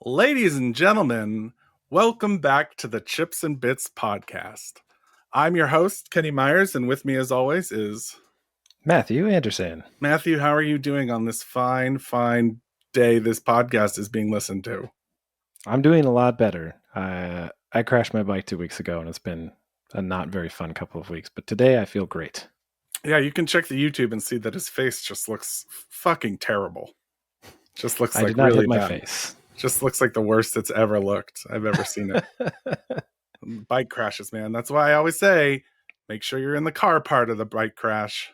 Ladies and gentlemen, welcome back to the Chips and Bits podcast. I'm your host, Kenny Myers, and with me as always is Matthew Anderson. Matthew. How are you doing on this fine day this podcast is being listened to? I'm doing a lot better. I crashed my bike 2 weeks ago, and it's been a not very fun couple of weeks, but today I feel great. Yeah, you can check the YouTube and see that his face just looks fucking terrible. Just looks like I did not really hit my bad. face. Just looks like the worst it's ever looked. I've ever seen it. Bike crashes, man. That's why I always say, make sure you're in the car part of the bike crash.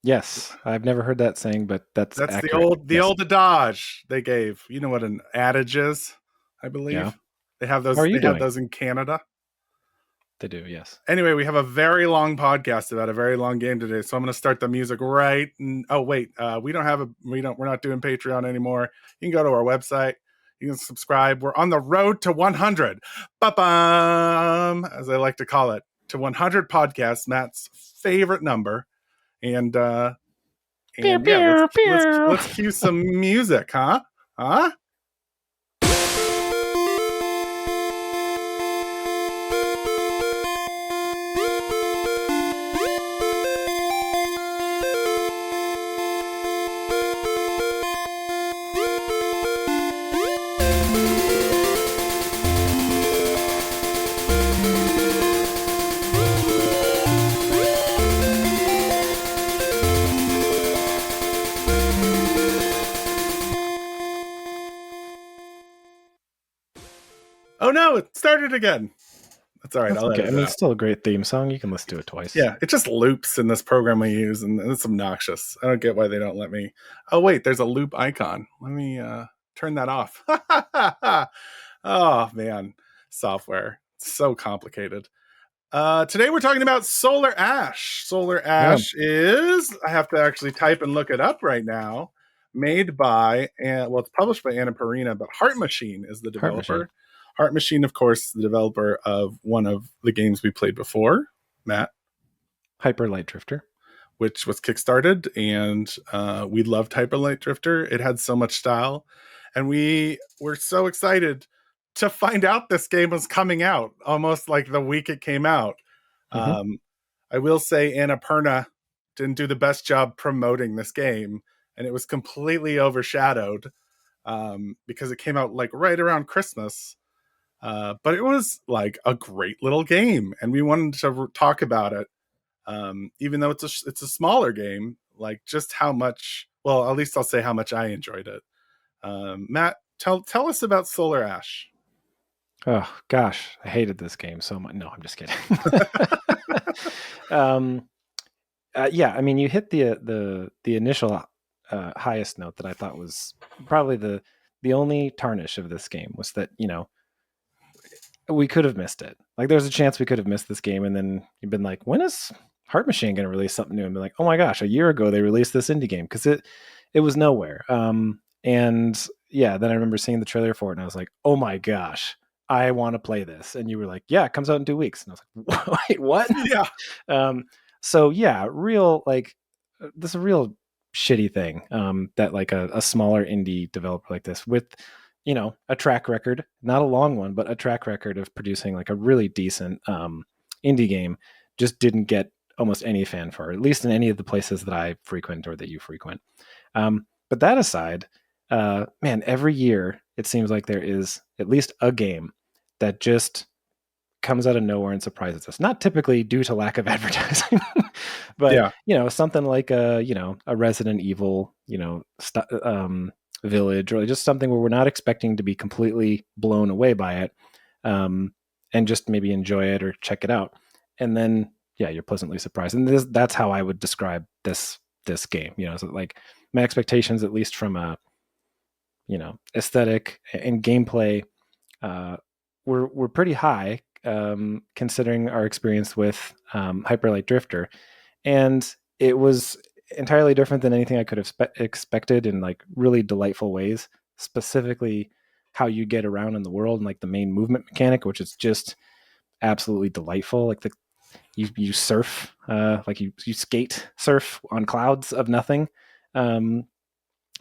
Yes, I've never heard that saying, but that's accurate. the old adage they gave. You know what an adage is, I believe. Yeah. They have those. How are you they have doing? those in Canada. They do, yes. Anyway, we have a very long podcast about a very long game today, so I'm going to start the music right. Oh wait, we're not doing Patreon anymore. You can go to our website. You can subscribe. We're on the road to 100. Ba-bum, as I like to call it, to 100 podcasts. Matt's favorite number. And yeah, let's cue some music, huh? Oh no, it started again. That's all right. That's okay. I mean, it's still a great theme song. You can listen to it twice. Yeah, it just loops in this program we use, and it's obnoxious. I don't get why they don't let me. Oh wait, there's a loop icon. Let me turn that off. Oh man, software. It's so complicated. Today we're talking about Solar Ash. Solar Ash is, I have to actually type and look it up right now, made by, it's published by Annapurna, but Heart Machine is the developer. Heart Machine, of course, the developer of one of the games we played before, Matt. Hyper Light Drifter. Which was kickstarted, and we loved Hyper Light Drifter. It had so much style, and we were so excited to find out this game was coming out almost like the week it came out. Mm-hmm. I will say Annapurna didn't do the best job promoting this game, and it was completely overshadowed because it came out like right around Christmas. But it was like a great little game, and we wanted to talk about it. Even though it's a smaller game, like just how much, well, at least I'll say how much I enjoyed it. Matt, tell us about Solar Ash. Oh gosh, I hated this game so much. No, I'm just kidding. Yeah, I mean, you hit the initial highest note that I thought was probably the only tarnish of this game was that, you know, we could have missed it. Like, there's a chance we could have missed this game, and then you've been like, when is Heart Machine going to release something new? And be like, oh my gosh, a year ago they released this indie game, because it was nowhere. And yeah, then I remember seeing the trailer for it, and I was like, oh my gosh, I want to play this. And you were like, yeah, it comes out in 2 weeks. And I was like, wait, what? Yeah. So yeah, this is a real shitty thing that like a smaller indie developer like this with, you know, a track record, not a long one, but a track record of producing like a really decent indie game, just didn't get almost any fanfare, at least in any of the places that I frequent or that you frequent. But that aside, man, every year it seems like there is at least a game that just comes out of nowhere and surprises us. Not typically due to lack of advertising, but yeah, you know, something like a Resident Evil, Village, or just something where we're not expecting to be completely blown away by it, and just maybe enjoy it or check it out, and then yeah, you're pleasantly surprised. And that's how I would describe this game. You know, so like my expectations, at least from a aesthetic and gameplay, were pretty high, considering our experience with Hyper Light Drifter, and it was entirely different than anything I could have expected in like really delightful ways, specifically how you get around in the world and like the main movement mechanic, which is just absolutely delightful. Like you surf, like you skate surf on clouds of nothing.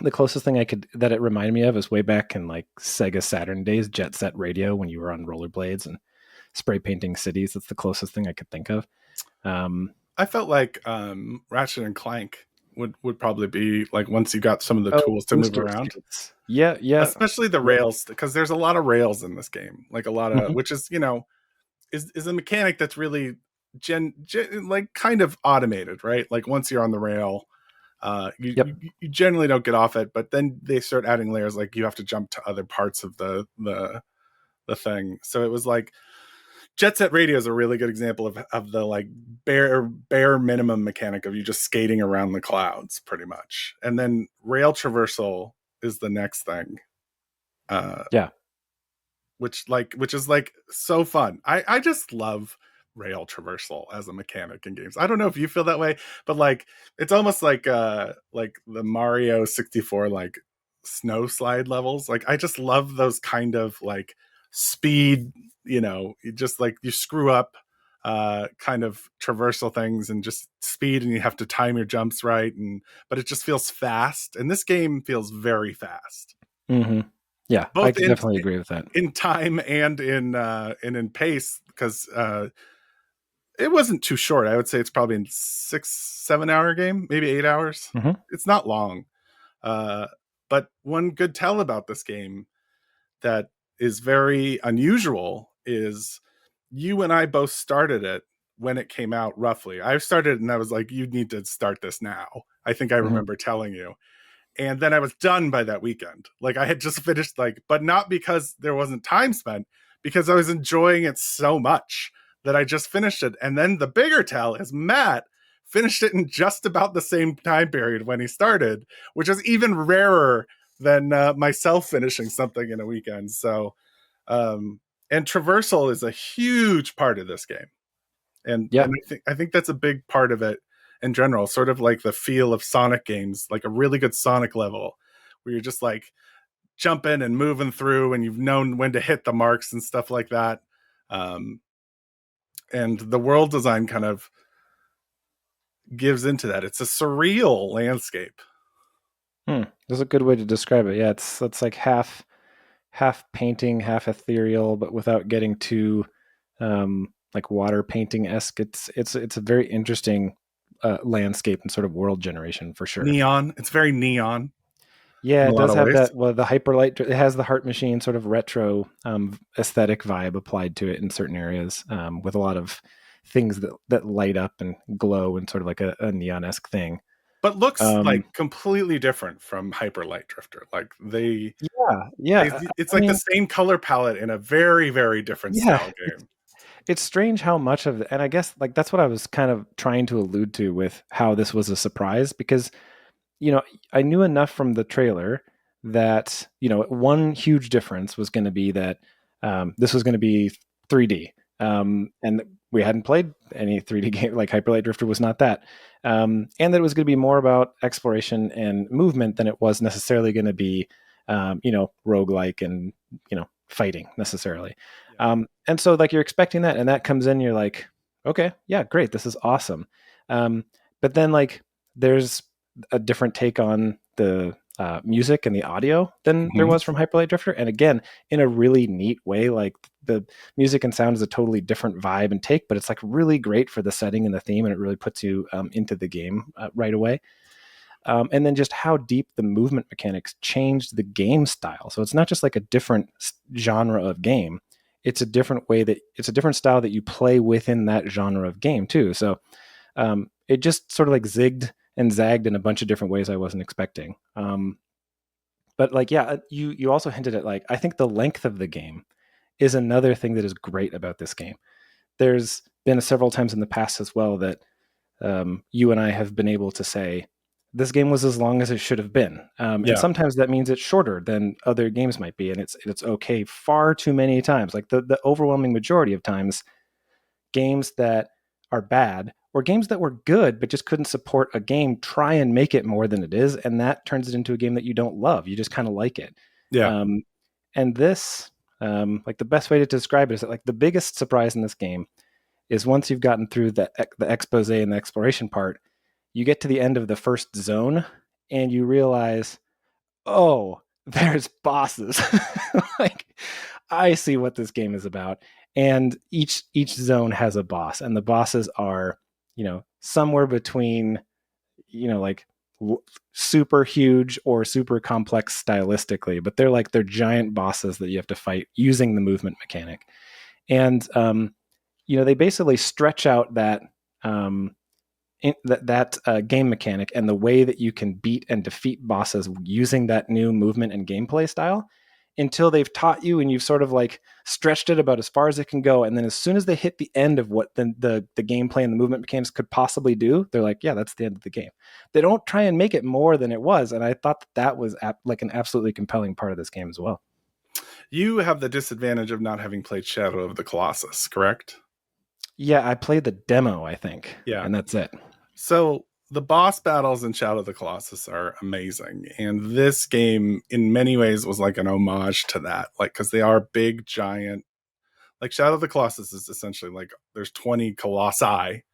the closest thing I could that it reminded me of is way back in like Sega Saturn days, Jet Set Radio, when you were on rollerblades and spray painting cities. That's the closest thing I could think of. I felt like Ratchet and Clank would probably be like once you got some of the tools to move Booster around, Streets. Yeah, yeah. especially the rails, because there's a lot of rails in this game, like a lot of Mhm. which is is a mechanic that's really like kind of automated, right? Like once you're on the rail, Yep. you generally don't get off it, but then they start adding layers, like you have to jump to other parts of the thing. So it was like Jet Set Radio is a really good example of the like bare minimum mechanic of you just skating around the clouds pretty much. And then rail traversal is the next thing. Yeah. Which is like so fun. I just love rail traversal as a mechanic in games. I don't know if you feel that way, but like it's almost like the Mario 64 like snow slide levels. Like I just love those kind of like speed, you just like you screw up kind of traversal things and just speed, and you have to time your jumps right, and but it just feels fast, and this game feels very fast, Mm-hmm. Yeah, I both could definitely agree with that. in time and in pace, because it wasn't too short. I would say it's probably a 6-7 hour game, maybe 8 hours. Mm-hmm. It's not long. uh but one good tell about this game that is very unusual is you and I both started it when it came out. Roughly, I started it and I was like, you need to start this now. I think I Mm-hmm. remember telling you, and then I was done by that weekend. Like I had just finished, like, but not because there wasn't time spent, because I was enjoying it so much that I just finished it. And then the bigger tell is Matt finished it in just about the same time period when he started, which is even rarer than myself finishing something in a weekend. So, and traversal is a huge part of this game, Yeah. and I think that's a big part of it in general, sort of like the feel of Sonic games, like a really good Sonic level where you're just like jumping and moving through and you've known when to hit the marks and stuff like that. um, and the world design kind of gives into that. It's a surreal landscape. That's a good way to describe it. Yeah, it's like half painting, half ethereal, but without getting too like water painting esque. It's a very interesting landscape and sort of world generation for sure. Neon, it's very neon Yeah, in a it lot does of have ways. that. Well, the hyperlight, it has the Heart Machine sort of retro aesthetic vibe applied to it in certain areas, with a lot of things that light up and glow and sort of like a neon esque thing. But looks Um, like completely different from Hyper Light Drifter. Like yeah, yeah. it's I like the mean, same color palette in a very, very different yeah. style game. It's strange how much of it, and I guess like that's what I was kind of trying to allude to with how this was a surprise, because I knew enough from the trailer that one huge difference was going to be that this was going to be 3D, and we hadn't played any 3D game like Hyper Light Drifter was not that, and that it was going to be more about exploration and movement than it was necessarily going to be roguelike and fighting necessarily. And so like you're expecting that, and that comes in, you're like, okay, yeah, great, this is awesome. But then like there's a different take on the music and the audio than there Mhm. was from Hyper Light Drifter, and again, in a really neat way. Like the music and sound is a totally different vibe and take, but it's like really great for the setting and the theme, and it really puts you into the game right away. And then just how deep the movement mechanics changed the game style. So it's not just like a different genre of game. It's a different way that it's a different style that you play within that genre of game too. So it just sort of like zigged and zagged in a bunch of different ways I wasn't expecting. But like, yeah, you also hinted at like I think the length of the game is another thing that is great about this game. There's been several times in the past as well that you and I have been able to say this game was as long as it should have been, and Yeah. sometimes that means it's shorter than other games might be, and it's okay. Far too many times, like the overwhelming majority of times, games that are bad or games that were good but just couldn't support a game try and make it more than it is, and that turns it into a game that you don't love. You just kind of like it. Yeah. Um, and this, like the best way to describe it is that like the biggest surprise in this game is once you've gotten through the expose and the exploration part, you get to the end of the first zone and you realize, oh, there's bosses. Like, I see what this game is about. And each zone has a boss, and the bosses are, somewhere between, like super huge or super complex stylistically, but they're giant bosses that you have to fight using the movement mechanic. And they basically stretch out um, that game mechanic and the way that you can beat and defeat bosses using that new movement and gameplay style until they've taught you and you've sort of like stretched it about as far as it can go. And then as soon as they hit the end of what the gameplay and the movement mechanics could possibly do, they're like, yeah, that's the end of the game. They don't try and make it more than it was. And I thought that was like an absolutely compelling part of this game as well. You have the disadvantage of not having played Shadow of the Colossus, correct? Yeah, I played the demo, I think, Yeah. and that's it. So the boss battles in Shadow of the Colossus are amazing. And this game, in many ways, was like an homage to that. Like, because they are big, giant. Like, Shadow of the Colossus is essentially like there's 20 colossi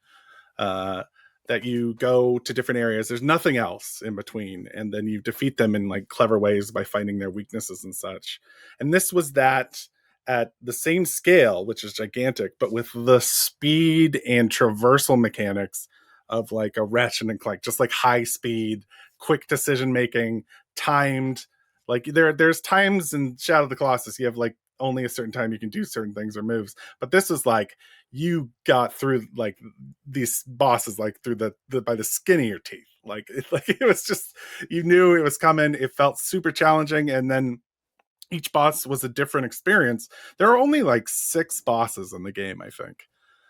uh, that you go to different areas. There's nothing else in between. And then you defeat them in like clever ways by finding their weaknesses and such. And this was that at the same scale, which is gigantic, but with the speed and traversal mechanics of like a Ratchet and Clank, just like high speed, quick decision making, timed. Like there's times in Shadow of the Colossus, you have like only a certain time you can do certain things or moves. But this is like you got through like these bosses like through the by the skin of your teeth. Like it was just, you knew it was coming. It felt super challenging, and then each boss was a different experience. There are only like 6 bosses in the game, I think.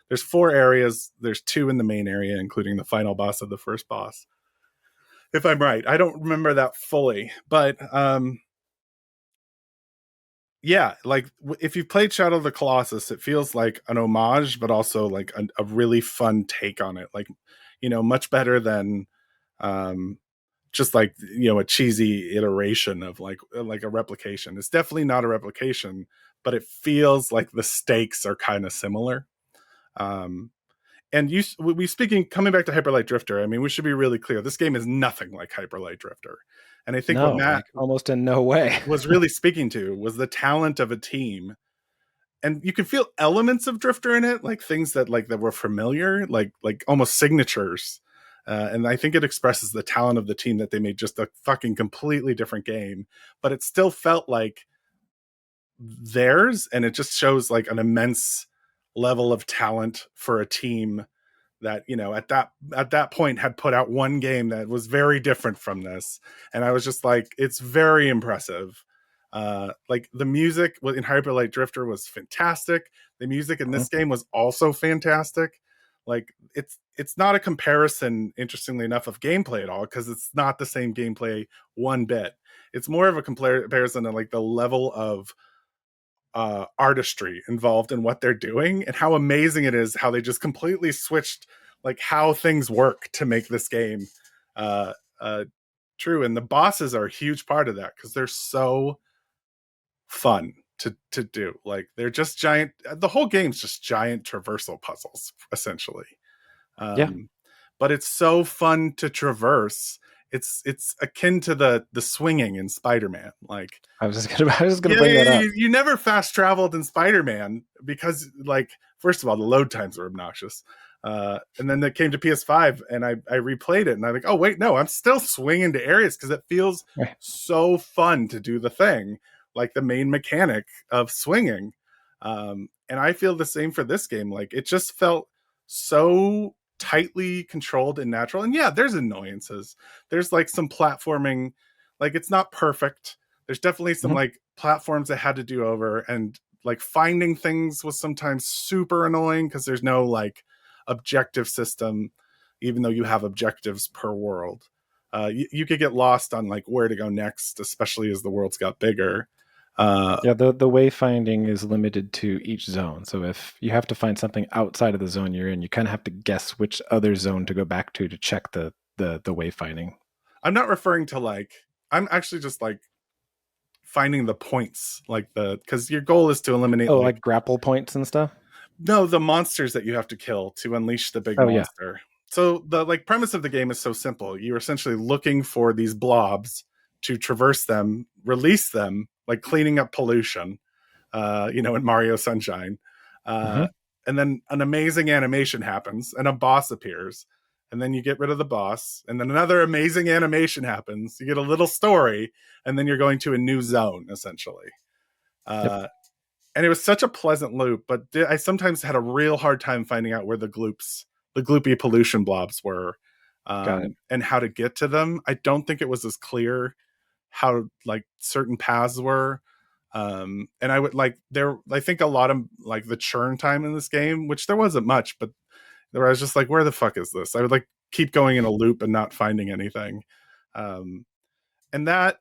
There's 4 areas. There's 2 in the main area, including the final boss of the first boss. If I'm right, I don't remember that fully, but yeah, like if you've played Shadow of the Colossus, it feels like an homage, but also like a really fun take on it. Like, much better than um, just like a cheesy iteration of like a replication. It's definitely not a replication, but it feels like the stakes are kind of similar. Um, and we speaking coming back to Hyper Light Drifter. I mean, we should be really clear. This game is nothing like Hyper Light Drifter, and I think what No, Matt like almost in no way. was really speaking to was the talent of a team. And you can feel elements of Drifter in it, like things that were familiar, like almost signatures. And I think it expresses the talent of the team that they made just a fucking completely different game, but it still felt like theirs, and it just shows like an immense level of talent for a team that at that point had put out one game that was very different from this. And I was just like, it's very impressive. Like the music in Hyper Light Drifter was fantastic. The music in this game was also fantastic. Like it's not a comparison, interestingly enough, of gameplay at all, because it's not the same gameplay one bit. It's more of a comparison of like the level of artistry involved in what they're doing, and how amazing it is how they just completely switched like how things work to make this game uh, uh, true. And the bosses are a huge part of that because they're so fun to do. Like they're just giant. The whole game's just giant traversal puzzles, essentially. Yeah, Um, but it's so fun to traverse. It's akin to the swinging in Spider-Man. Like I was just gonna yeah, bring that yeah, up. you never fast traveled in Spider-Man because, like, first of all, the load times are obnoxious. And then it came to PS5, and I replayed it, and I'm like, oh wait, no, I'm still swinging to areas because it feels Right. so fun to do the thing, like the main mechanic of swinging. And I feel the same for this game. Like, it just felt so tightly controlled and natural. And yeah, there's annoyances. There's like some platforming, like it's not perfect. There's definitely some Mhm. like platforms that had to do over, and like finding things was sometimes super annoying because there's no like objective system, even though you have objectives per world. You could get lost on like where to go next, especially as the worlds got bigger. uh, Yeah, the wayfinding is limited to each zone. So if you have to find something outside of the zone you're in, you kind of have to guess which other zone to go back to check the wayfinding. I'm not referring to like, I'm actually just like finding the points, like the, because your goal is to eliminate Oh, like, like grapple points and stuff. no, the monsters that you have to kill to unleash the big Oh yeah. monster. So the like premise of the game is so simple. You're essentially looking for these blobs to traverse them, release them, like cleaning up pollution, in Mario Sunshine. Mm-hmm. And then an amazing animation happens and a boss appears. And then you get rid of the boss. And then another amazing animation happens. You get a little story. And then you're going to a new zone, essentially. Yep. And it was such a pleasant loop. But I sometimes had a real hard time finding out where the gloopy pollution blobs were, Got it. and how to get to them. I don't think it was as clear how like certain paths were. And I would like there. I think a lot of like the churn time in this game, which there wasn't much, but where I was just like, where the fuck is this? I would like keep going in a loop and not finding anything. And that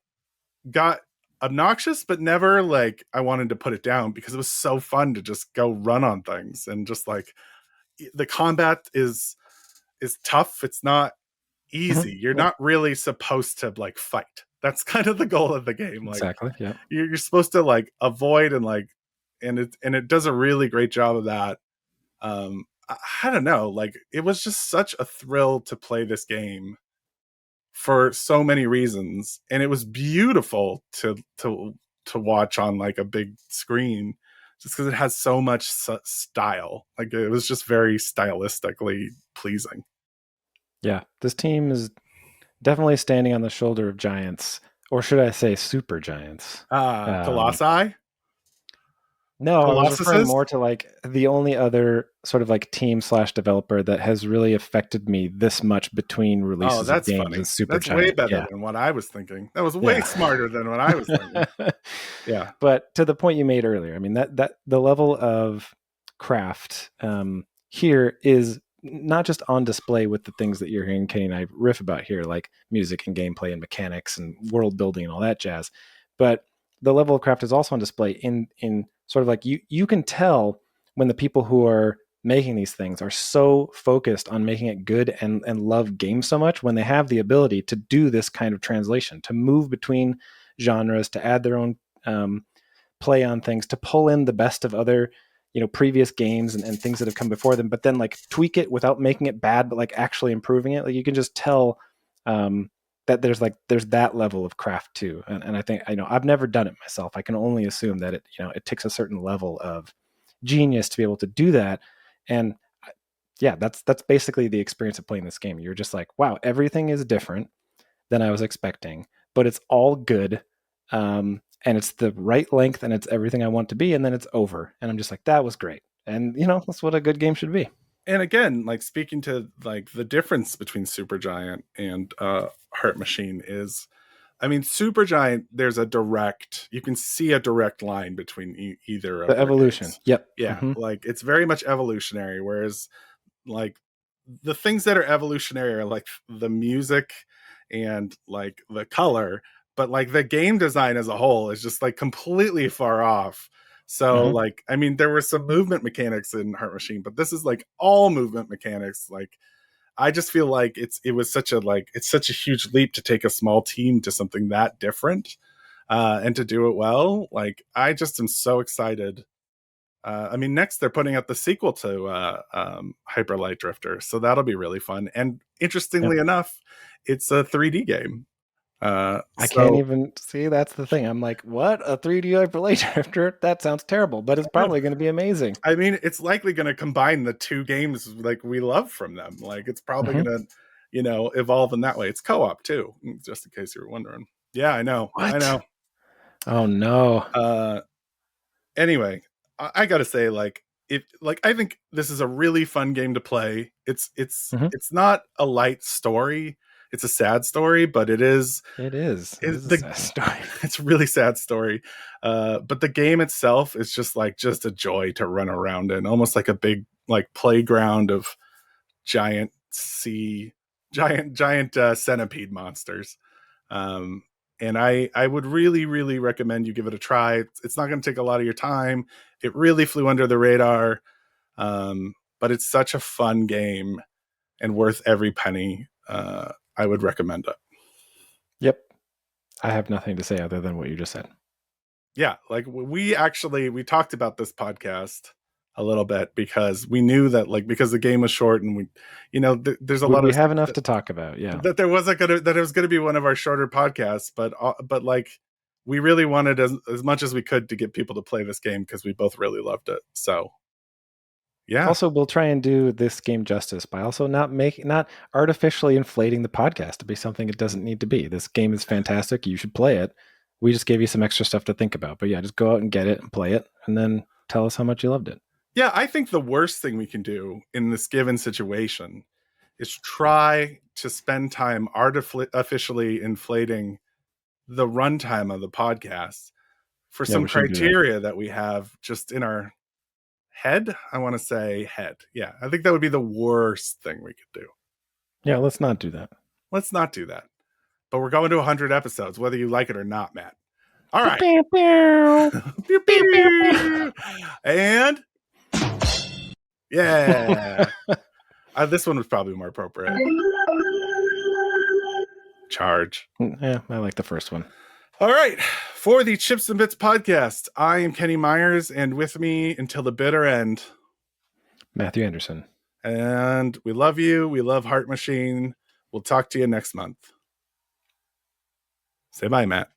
got obnoxious, but never like I wanted to put it down because it was so fun to just go run on things. And just like the combat is tough. It's not Mm-hmm. easy. You're Yep. not really supposed to like fight. That's kind of the goal of the game. Like Exactly. Yeah. you're supposed to like avoid and like, and it does a really great job of that. I don't know, like it was just such a thrill to play this game for so many reasons, and it was beautiful to watch on like a big screen, just because it has so much style. Like it was just very stylistically pleasing. Yeah. This team is definitely standing on the shoulder of giants, or should I say super giants. Colossi, No, I was referring Colossuses. more to like the only other sort of like team slash developer that has really affected me this much between Oh, releases of that's games funny. is That's way Supergiant. better Yeah. than what I was thinking. That was way smarter than what I was thinking. Yeah. But to the point you made earlier, I mean that the level of craft here is not just on display with the things that you're hearing Kenny and I riff about here, like music and gameplay and mechanics and world building and all that jazz, but the level of craft is also on display in sort of like you can tell when the people who are making these things are so focused on making it good and love games so much when they have the ability to do this kind of translation, to move between genres, to add their own play on things, to pull in the best of other previous games and things that have come before them, but then like tweak it without making it bad, but like actually improving it. Like you can just tell that there's that level of craft too. And I think I've never done it myself. I can only assume that it takes a certain level of genius to be able to do that. And yeah, that's basically the experience of playing this game. You're just like, wow, everything is different than I was expecting, but it's all good. And it's the right length and it's everything I want to be. And then it's over. And I'm just like, that was great. And that's what a good game should be. And again, like speaking to like the difference between Supergiant and Heart Machine is, I mean, Supergiant, you can see a direct line between either of The their evolution. games. Yep. Yeah, Mm-hmm. like it's very much evolutionary, whereas like the things that are evolutionary are like the music and like the color, but like the game design as a whole is just like completely far off. So Mm-hmm. like, I mean, there were some movement mechanics in Heart Machine, but this is like all movement mechanics. Like I just feel like it's such a huge leap to take a small team to something that different, and to do it well. Like I just am so excited. I mean, next they're putting out the sequel to Hyper Light Drifter, so that'll be really fun. And Yep. interestingly enough, it's a 3D game. I can't So even see. That's the thing. I'm like, what? A 3D Hyper Light Drifter? That sounds terrible, but it's probably going to be amazing. I mean, it's likely going to combine the two games like we love from them. Like it's probably Mm-hmm. going to, evolve in that way. It's co-op too, just in case you were wondering. Yeah, I know. I What? know. Oh no. Uh, anyway, I gotta say, like, I think this is a really fun game to play. Mm-hmm. It's not a light story. It's a sad story, but it is It is. It is a the sad story. it's a really sad story. But the game itself is just a joy to run around in, almost like a big like playground of giant sea giant centipede monsters. Um, and I would really recommend you give it a try. It's not going to take a lot of your time. It really flew under the radar, but it's such a fun game and worth every penny. I would recommend it. Yep. I have nothing to say other than what you just said. Yeah, like we talked about this podcast a little bit because we knew that because the game was short and there's a lot we of have enough to talk about. Yeah, that there wasn't that it was gonna be one of our shorter podcasts, but we really wanted as much as we could to get people to play this game because we both really loved it. So yeah. Also, we'll try and do this game justice by also not artificially inflating the podcast to be something it doesn't need to be. This game is fantastic. You should play it. We just gave you some extra stuff to think about. But yeah, just go out and get it and play it, and then tell us how much you loved it. Yeah, I think the worst thing we can do in this given situation is try to spend time artificially inflating the runtime of the podcast for some criteria that we have just in our head. I want to say head. Yeah, I think that would be the worst thing we could do. Yeah, let's not do that. Let's not do that. But we're going to 100 episodes, whether you like it or not, Matt. All right. And yeah. This one was probably more appropriate. Charge. Yeah, I like the first one. All right. For the Chips and Bits podcast, I am Kenny Myers, and with me until the bitter end, Matthew Anderson. And we love you. We love Heart Machine. We'll talk to you next month. Say bye, Matt.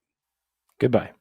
Goodbye.